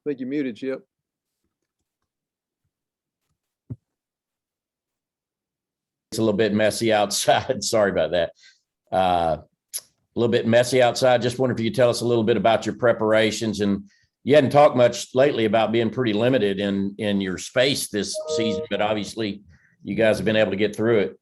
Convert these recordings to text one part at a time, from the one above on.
think you're muted, Chip. It's a little bit messy outside. Sorry about that. A little bit messy outside. Just wonder if you could tell us a little bit about your preparations. And you hadn't talked much lately about being pretty limited in your space this season, but obviously you guys have been able to get through it.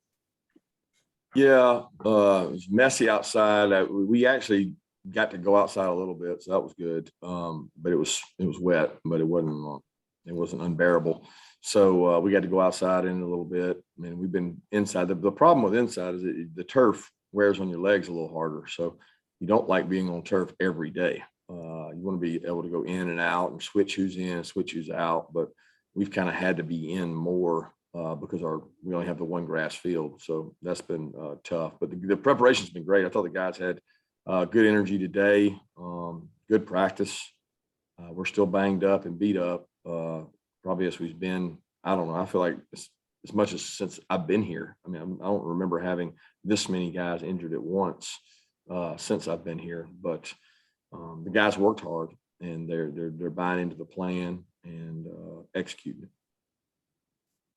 Yeah, it was messy outside. We actually got to go outside a little bit, so that was good. But it was wet, but it wasn't unbearable. So we got to go outside in a little bit. I mean, we've been inside. The problem with inside is that the turf wears on your legs a little harder. So you don't like being on turf every day. You want to be able to go in and out and switch who's in, switch who's out. But we've kind of had to be in more because we only have the one grass field. So that's been tough. But the preparation's been great. I thought the guys had good energy today, good practice. We're still banged up and beat up. Probably as we've been, I don't know. I feel like as much as since I've been here. I mean, I don't remember having this many guys injured at once since I've been here. But the guys worked hard, and they're buying into the plan and executing it.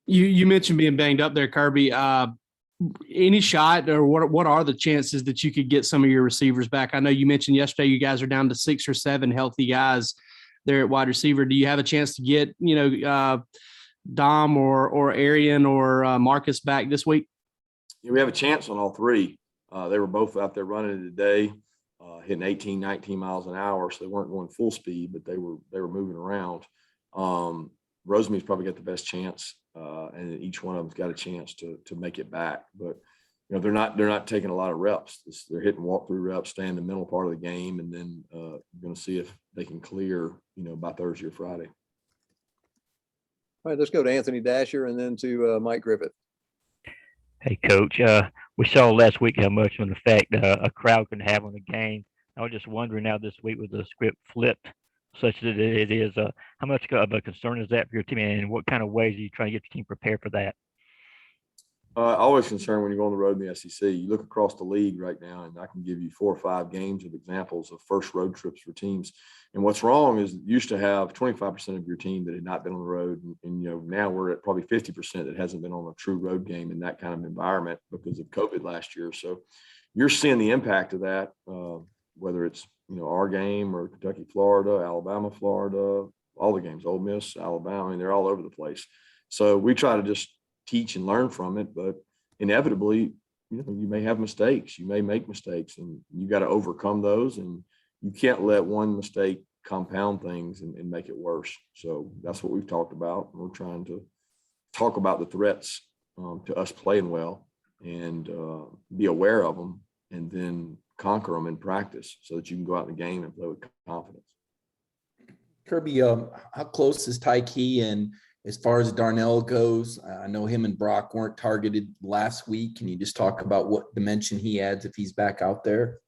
You mentioned being banged up there, Kirby. Any shot, or what are the chances that you could get some of your receivers back? I know you mentioned yesterday you guys are down to 6 or 7 healthy guys there at wide receiver. Do you have a chance to get, Dom or Arian or Marcus back this week? Yeah, we have a chance on all three. They were both out there running today, hitting 18, 19 miles an hour. So they weren't going full speed, but they were moving around. Rosemead's probably got the best chance, and each one of them's got a chance to make it back. But they're not taking a lot of reps. They're hitting walkthrough reps, stay in the middle part of the game, and then going to see if they can clear, by Thursday or Friday. All right, let's go to Anthony Dasher and then to Mike Griffith. Hey, Coach. We saw last week how much of an effect a crowd can have on a game. I was just wondering now this week with the script flipped such that it is, how much of a concern is that for your team, and what kind of ways are you trying to get your team prepared for that? Always concerned when you go on the road in the SEC. You look across the league right now, and I can give you 4 or 5 games of examples of first road trips for teams. And what's wrong is you used to have 25% of your team that had not been on the road. And now we're at probably 50% that hasn't been on a true road game in that kind of environment because of COVID last year. So you're seeing the impact of that, whether it's, our game or Kentucky, Florida, Alabama, Florida, all the games, Ole Miss, Alabama. I mean, they're all over the place. So we try to just teach and learn from it, but inevitably, you may have mistakes. You may make mistakes, and you got to overcome those. And you can't let one mistake compound things and make it worse. So that's what we've talked about. We're trying to talk about the threats to us playing well and be aware of them, and then conquer them in practice so that you can go out in the game and play with confidence. Kirby, how close is Tyke? And as far as Darnell goes, I know him and Brock weren't targeted last week. Can you just talk about what dimension he adds if he's back out there?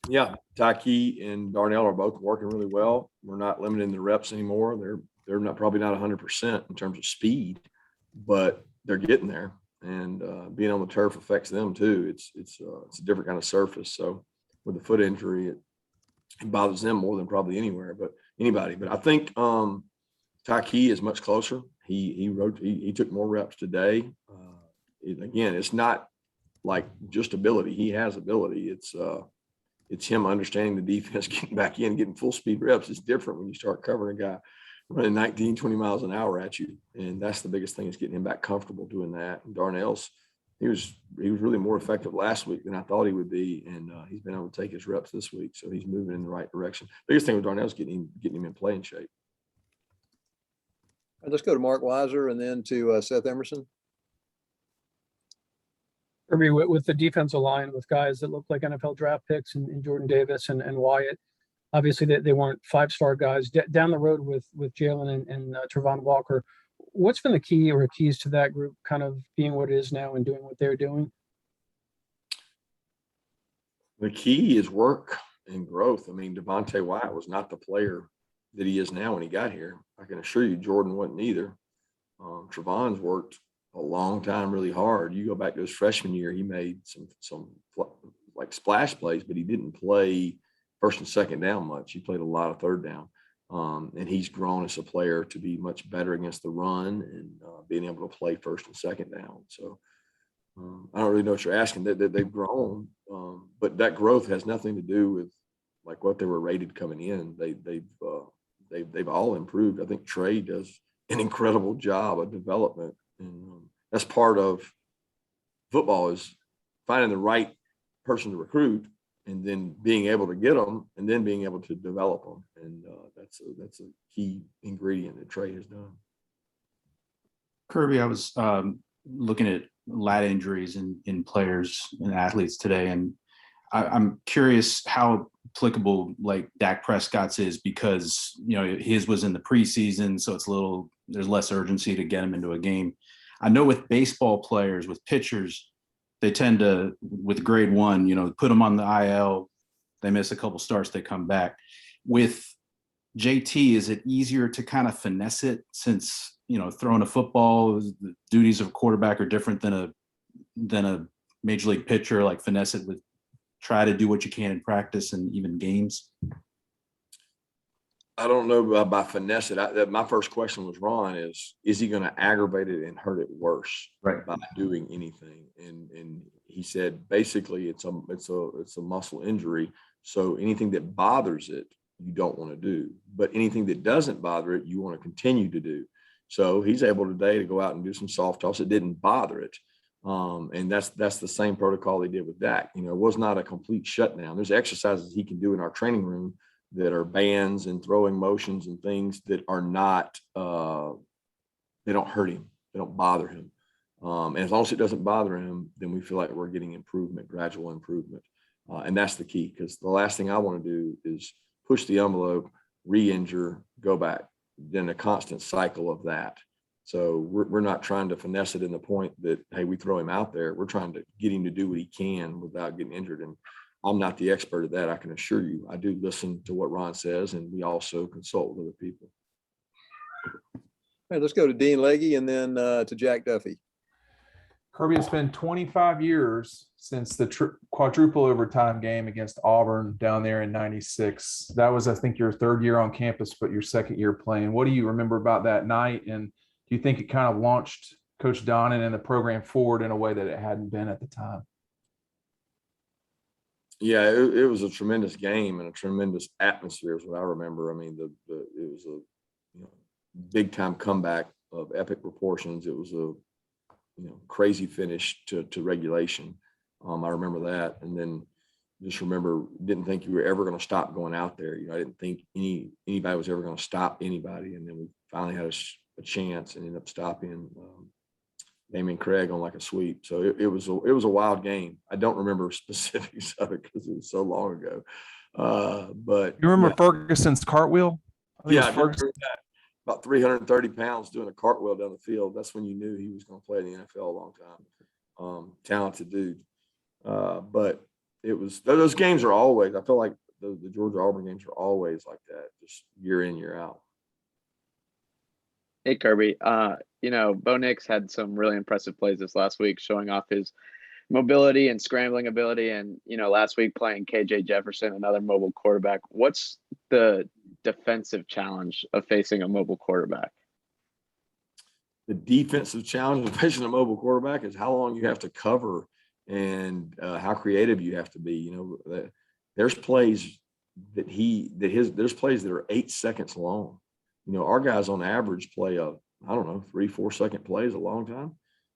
Yeah, Tyke and Darnell are both working really well. We're not limiting the reps anymore. They're probably not 100% in terms of speed, but they're getting there. And being on the turf affects them too. It's a different kind of surface. So with the foot injury, it bothers them more than probably anybody. But I think Tyke is much closer. He took more reps today. It's not like just ability. He has ability. It's him understanding the defense, getting back in, getting full speed reps. It's different when you start covering a guy running 19, 20 miles an hour at you. And that's the biggest thing, is getting him back comfortable doing that. And Darnell's, he was really more effective last week than I thought he would be. And he's been able to take his reps this week. So he's moving in the right direction. Biggest thing with Darnell's getting him in playing shape. All right, let's go to Mark Weiser and then to Seth Emerson. Kirby, with the defensive line, with guys that look like NFL draft picks and Jordan Davis and Wyatt, obviously they weren't 5-star guys. Down the road with Jalen and Trevon Walker, what's been the key or keys to that group kind of being what it is now and doing what they're doing? The key is work and growth. I mean, Devontae Wyatt was not the player that he is now when he got here. I can assure you Jordan wasn't either. Trevon's worked a long time really hard. You go back to his freshman year, he made some like splash plays, but he didn't play first and second down much. He played a lot of third down. And he's grown as a player to be much better against the run and being able to play first and second down. So I don't really know what you're asking. They've grown, but that growth has nothing to do with like what they were rated coming in. They've all improved. I think Trey does an incredible job of development, and that's part of football is finding the right person to recruit and then being able to get them and then being able to develop them. And that's a key ingredient that Trey has done. Kirby, I was looking at lat injuries in players and athletes today, and I'm curious how applicable like Dak Prescott's is, because his was in the preseason, so there's less urgency to get him into a game. I know with baseball players, with pitchers, they tend to, with grade 1, put them on the IL, they miss a couple starts, they come back. With JT, is it easier to kind of finesse it, since throwing a football, the duties of a quarterback are different than a major league pitcher, like finesse it with try to do what you can in practice and even games? I don't know about finesse it. My first question was, Ron, is he going to aggravate it and hurt it worse by doing anything? And he said basically it's a muscle injury. So anything that bothers it, you don't want to do. But anything that doesn't bother it, you want to continue to do. So he's able today to go out and do some soft toss. It didn't bother it. And that's the same protocol he did with Dak. It was not a complete shutdown. There's exercises he can do in our training room that are bands and throwing motions and things that are not, they don't hurt him. They don't bother him. And as long as it doesn't bother him, then we feel like we're getting improvement, gradual improvement. And that's the key, because the last thing I want to do is push the envelope, re-injure, go back, then a constant cycle of that. So we're not trying to finesse it in the point that, hey, we throw him out there. We're trying to get him to do what he can without getting injured. And I'm not the expert at that, I can assure you. I do listen to what Ron says, and we also consult with other people. All right, let's go to Dean Legge and then to Jack Duffy. Kirby, it's been 25 years since the quadruple overtime game against Auburn down there in '96. That was, I think, your third year on campus, but your second year playing. What do you remember about that night? And do you think it kind of launched Coach Donnan and the program forward in a way that it hadn't been at the time? Yeah, it was a tremendous game and a tremendous atmosphere is what I remember. I mean, it was a big time comeback of epic proportions. It was a crazy finish to regulation. I remember that, and then just remember didn't think you were ever going to stop going out there. I didn't think anybody was ever going to stop anybody, and then we finally had a chance and ended up stopping Damian Craig on like a sweep. So it was a wild game. I don't remember specifics of it because it was so long ago. But you remember Ferguson's cartwheel? Yeah, Ferguson, about 330 pounds doing a cartwheel down the field. That's when you knew he was going to play in the NFL a long time. Talented dude. But it was, those games are always, I feel like the Georgia Auburn games are always like that, just year in, year out. Hey, Kirby. Bo Nix had some really impressive plays this last week, showing off his mobility and scrambling ability. And, last week playing KJ Jefferson, another mobile quarterback. What's the defensive challenge of facing a mobile quarterback? The defensive challenge of facing a mobile quarterback is how long you have to cover and how creative you have to be. There's plays there's plays that are 8 seconds long. Our guys on average play 3-4 second play is a long time.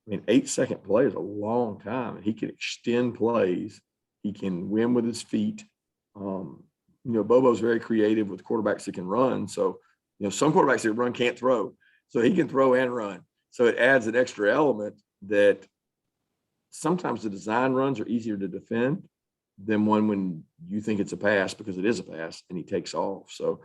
I mean, 8 second play is a long time, and he can extend plays. He can win with his feet. Bobo's very creative with quarterbacks that can run. So, some quarterbacks that run can't throw. So he can throw and run. So it adds an extra element that sometimes the design runs are easier to defend than one when you think it's a pass, because it is a pass and he takes off. So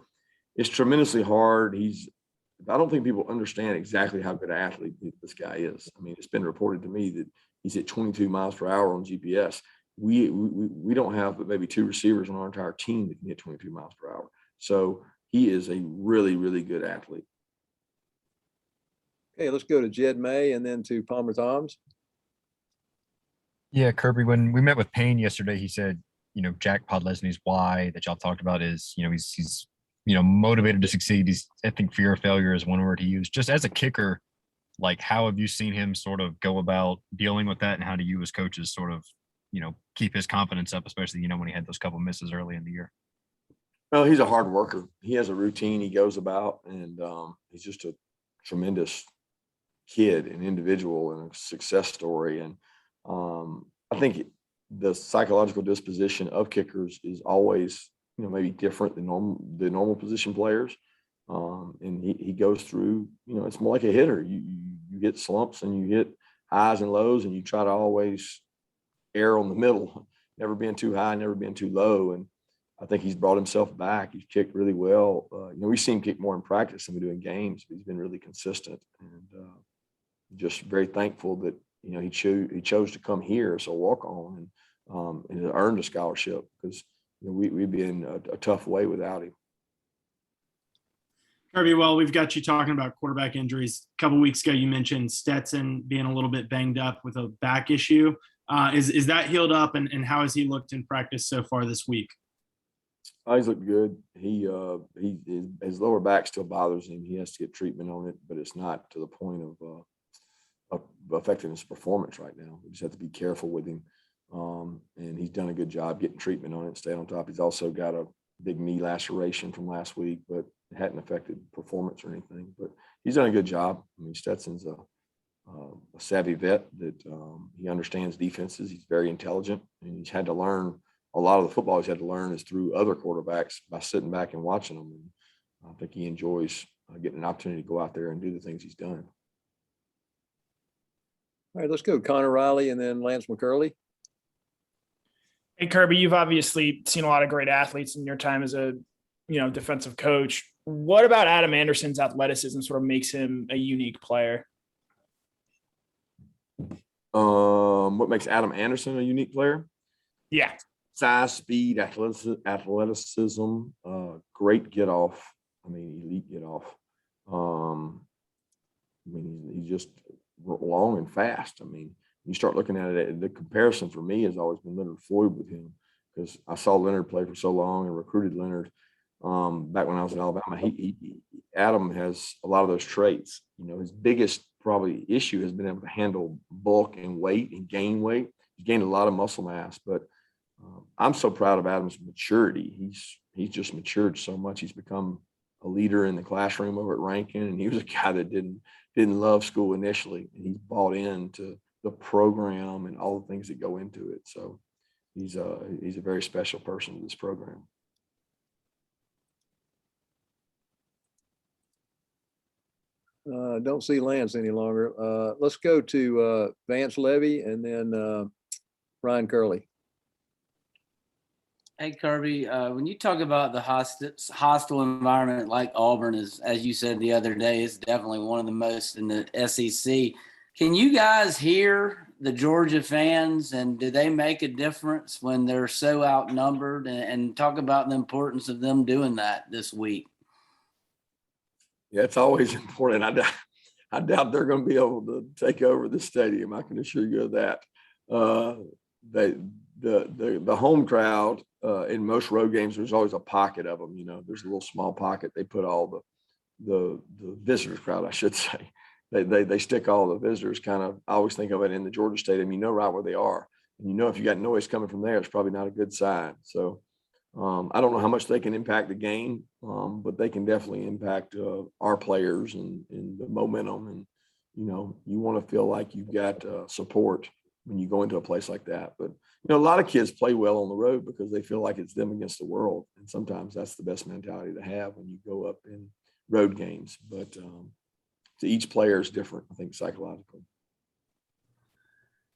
it's tremendously hard. I don't think people understand exactly how good an athlete this guy is. I mean, it's been reported to me that he's at 22 miles per hour on GPS. We don't have but maybe 2 receivers on our entire team that can hit 22 miles per hour. So he is a really, really good athlete. Okay, let's go to Jed May and then to Palmer Thoms. Yeah, Kirby, when we met with Payne yesterday, he said, Jack Podlesny's why that y'all talked about is, he's motivated to succeed. He's, I think fear of failure is one word he used. Just as a kicker, like how have you seen him sort of go about dealing with that, and how do you as coaches sort of, keep his confidence up, especially, when he had those couple misses early in the year? Well, he's a hard worker. He has a routine he goes about, and he's just a tremendous kid, an individual, and a success story. And I think the psychological disposition of kickers is always, maybe different than the normal position players. And he goes through, it's more like a hitter. You hit slumps and you hit highs and lows, and you try to always err on the middle, never being too high, never being too low. And I think he's brought himself back. He's kicked really well. We've seen him kick more in practice than we do in games, but he's been really consistent, and just very thankful that, he chose to come here as a walk on, and earned a scholarship, because we'd be in a tough way without him. Kirby, well, we've got you talking about quarterback injuries. A couple weeks ago, you mentioned Stetson being a little bit banged up with a back issue. Is that healed up, and how has he looked in practice so far this week? He's looked good. His lower back still bothers him. He has to get treatment on it, but it's not to the point of affecting his performance right now. We just have to be careful with him. And he's done a good job getting treatment on it, staying on top. He's also got a big knee laceration from last week, but it hadn't affected performance or anything. But he's done a good job. I mean, Stetson's a savvy vet that he understands defenses. He's very intelligent, and he's had to learn a lot of the football he's had to learn is through other quarterbacks by sitting back and watching them. And I think he enjoys getting an opportunity to go out there and do the things he's done. All right, let's go Connor Riley and then Lance McCurley. Hey, Kirby, you've obviously seen a lot of great athletes in your time as a, defensive coach. What about Adam Anderson's athleticism sort of makes him a unique player? What makes Adam Anderson a unique player? Yeah. Size, speed, athleticism, great get off. I mean, elite get off. He's just long and fast. I mean, you start looking at it, the comparison for me has always been Leonard Floyd with him, because I saw Leonard play for so long and recruited Leonard back when I was in Alabama. Adam has a lot of those traits. His biggest probably issue has been able to handle bulk and weight and gain weight. He's gained a lot of muscle mass, but I'm so proud of Adam's maturity. He's just matured so much. He's become a leader in the classroom over at Rankin, and he was a guy that didn't love school initially, and he's bought into the program and all the things that go into it. So he's a very special person to this program. Don't see Lance any longer. Let's go to Vance Levy and then Ryan Curley. Hey, Kirby, when you talk about the hostile environment like Auburn is, as you said the other day, it's definitely one of the most in the SEC. Can you guys hear the Georgia fans, and do they make a difference when they're so outnumbered? And talk about the importance of them doing that this week. Yeah, it's always important. I doubt they're going to be able to take over the stadium. I can assure you of that. The home crowd in most road games, there's always a pocket of them. There's a little small pocket. They put all the visitors crowd, I should say. They stick all the visitors kind of. I always think of it in the Georgia Stadium. Right where they are, and if you got noise coming from there, it's probably not a good sign. So I don't know how much they can impact the game, but they can definitely impact our players and the momentum. And you want to feel like you've got support when you go into a place like that. But a lot of kids play well on the road because they feel like it's them against the world, and sometimes that's the best mentality to have when you go up in road games. But to each player is different, I think, psychologically.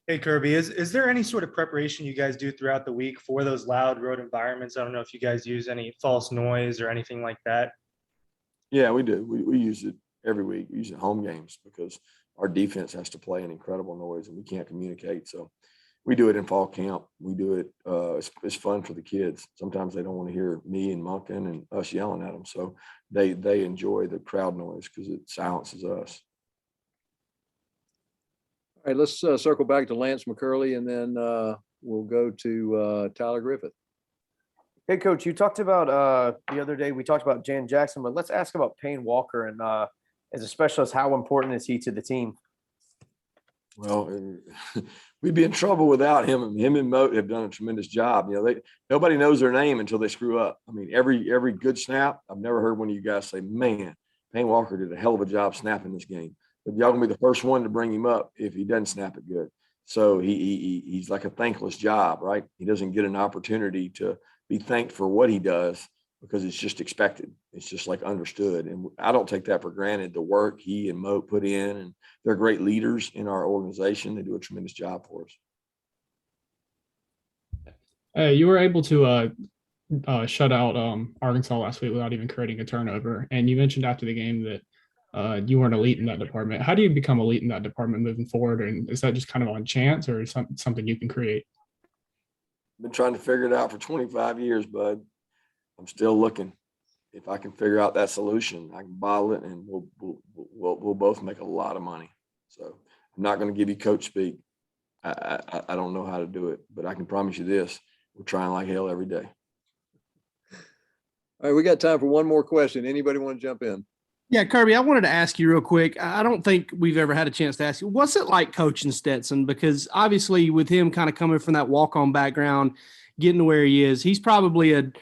Hey, Kirby, is there any sort of preparation you guys do throughout the week for those loud road environments? I don't know if you guys use any false noise or anything like that. Yeah, we do. We use it every week. We use it at home games because our defense has to play an incredible noise and we can't communicate. So we do it in fall camp. We do it. It's fun for the kids. Sometimes they don't want to hear me and Monken and us yelling at them. So they enjoy the crowd noise because it silences us. All right, let's circle back to Lance McCurley, and then we'll go to Tyler Griffith. Hey, Coach, you talked about the other day, we talked about Jan Jackson, but let's ask about Payne Walker. And as a specialist, how important is he to the team? Well, we'd be in trouble without him. Him and Moat have done a tremendous job. You know, nobody knows their name until they screw up. I mean, every good snap, I've never heard one of you guys say, man, Payne Walker did a hell of a job snapping this game. But y'all gonna be the first one to bring him up if he doesn't snap it good. So he's like a thankless job, right? He doesn't get an opportunity to be thanked for what he does because it's just expected. It's just like understood. And I don't take that for granted, the work he and Moat put in, and they're great leaders in our organization. They do a tremendous job for us. You were able to shut out Arkansas last week without even creating a turnover. And you mentioned after the game that you weren't elite in that department. How do you become elite in that department moving forward? And is that just kind of on chance or something you can create? Been trying to figure it out for 25 years, bud. I'm still looking. If I can figure out that solution, I can bottle it, and we'll both make a lot of money. So I'm not going to give you coach speak. I don't know how to do it, but I can promise you this: we're trying like hell every day. All right, we got time for one more question. Anybody want to jump in? Yeah, Kirby, I wanted to ask you real quick. I don't think we've ever had a chance to ask you, what's it like coaching Stetson? Because obviously with him kind of coming from that walk-on background, getting to where he is, he's probably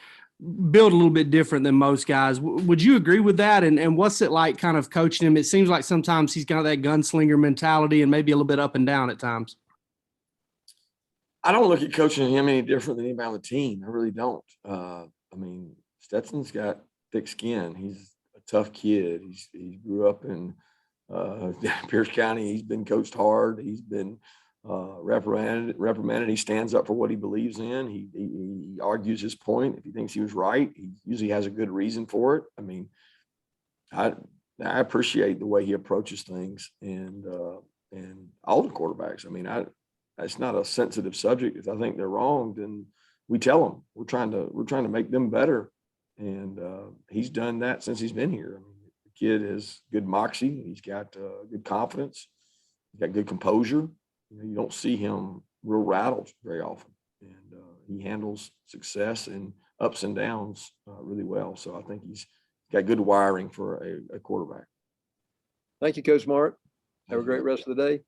built a little bit different than most guys. Would you agree with that? And what's it like kind of coaching him? It seems like sometimes he's got that gunslinger mentality and maybe a little bit up and down at times. I don't look at coaching him any different than anybody on the team. I really don't. I mean, Stetson's got thick skin. He's a tough kid. He grew up in Pierce County. He's been coached hard. He's been reprimanded. He stands up for what he believes in. He argues his point. If he thinks he was right, he usually has a good reason for it. I mean, I appreciate the way he approaches things, and all the quarterbacks. I mean, it's not a sensitive subject. If I think they're wrong, then we tell them. We're trying to make them better, and he's done that since he's been here. I mean, the kid has good moxie. He's got good confidence. He's got good composure. You know, you don't see him real rattled very often, and he handles success and ups and downs really well. So I think he's got good wiring for a quarterback. Thank you, Coach Mark. Have a great rest of the day.